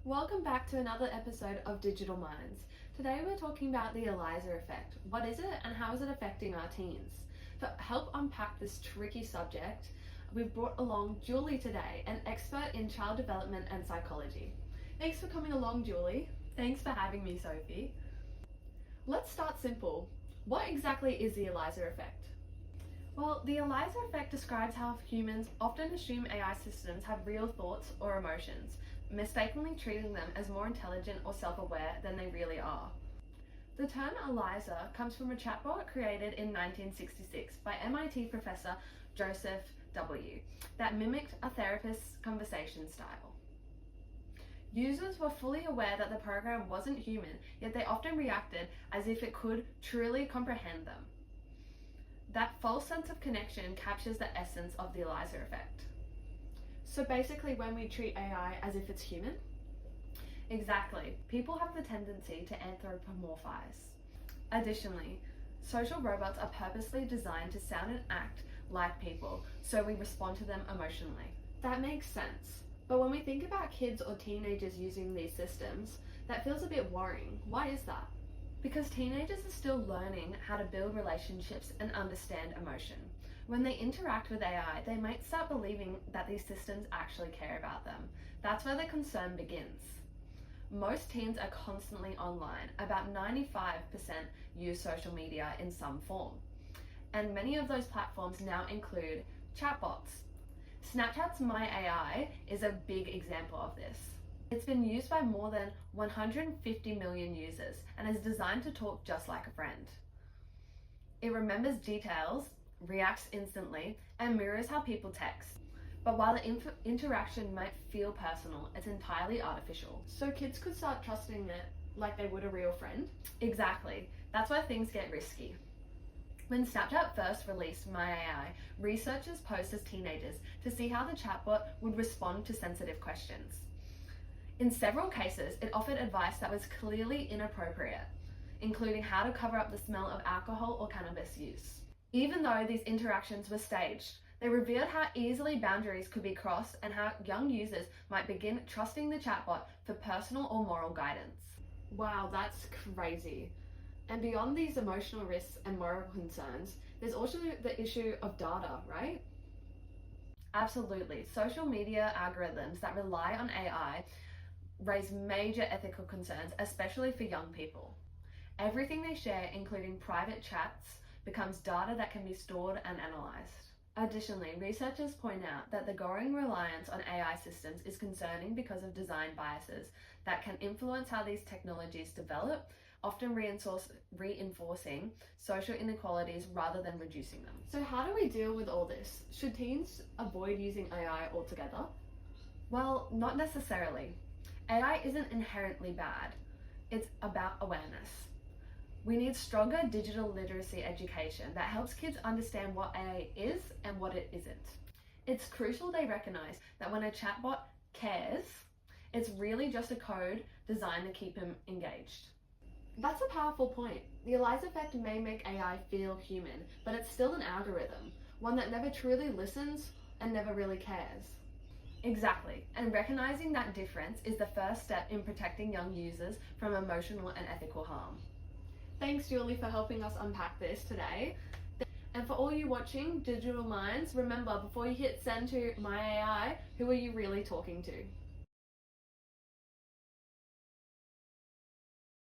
Welcome back to another episode of Digital Minds. Today we're talking about the ELIZA effect. What is it and how is it affecting our teens? To help unpack this tricky subject, we've brought along Julie today, an expert in child development and psychology. Thanks for coming along, Julie. Thanks for having me, Sophie. Let's start simple. What exactly is the ELIZA effect? Well, the ELIZA effect describes how humans often assume AI systems have real thoughts or emotions, mistakenly treating them as more intelligent or self-aware than they really are. The term ELIZA comes from a chatbot created in 1966 by MIT professor Joseph W. that mimicked a therapist's conversation style. Users were fully aware that the program wasn't human, yet they often reacted as if it could truly comprehend them. That false sense of connection captures the essence of the ELIZA effect. So basically, when we treat AI as if it's human? Exactly. People have the tendency to anthropomorphize. Additionally, social robots are purposely designed to sound and act like people, so we respond to them emotionally. That makes sense. But when we think about kids or teenagers using these systems, that feels a bit worrying. Why is that? Because teenagers are still learning how to build relationships and understand emotion. When they interact with AI, they might start believing that these systems actually care about them. That's where the concern begins. Most teens are constantly online. About 95% use social media in some form. And many of those platforms now include chatbots. Snapchat's My AI is a big example of this. It's been used by more than 150 million users and is designed to talk just like a friend. It remembers details, reacts instantly, and mirrors how people text. But while the interaction might feel personal, it's entirely artificial. So kids could start trusting it like they would a real friend? Exactly. That's where things get risky. When Snapchat first released My AI, researchers posed as teenagers to see how the chatbot would respond to sensitive questions. In several cases, it offered advice that was clearly inappropriate, including how to cover up the smell of alcohol or cannabis use. Even though these interactions were staged, they revealed how easily boundaries could be crossed and how young users might begin trusting the chatbot for personal or moral guidance. Wow, that's crazy. And beyond these emotional risks and moral concerns, there's also the issue of data, right? Absolutely. Social media algorithms that rely on AI raise major ethical concerns, especially for young people. Everything they share, including private chats, becomes data that can be stored and analyzed. Additionally, researchers point out that the growing reliance on AI systems is concerning because of design biases that can influence how these technologies develop, often reinforcing social inequalities rather than reducing them. So how do we deal with all this? Should teens avoid using AI altogether? Well, not necessarily. AI isn't inherently bad. It's about awareness. We need stronger digital literacy education that helps kids understand what AI is and what it isn't. It's crucial they recognize that when a chatbot cares, it's really just a code designed to keep them engaged. That's a powerful point. The ELIZA effect may make AI feel human, but it's still an algorithm, one that never truly listens and never really cares. Exactly, and recognizing that difference is the first step in protecting young users from emotional and ethical harm. Thanks, Julie, for helping us unpack this today. And for all you watching Digital Minds, remember, before you hit send to My AI, who are you really talking to?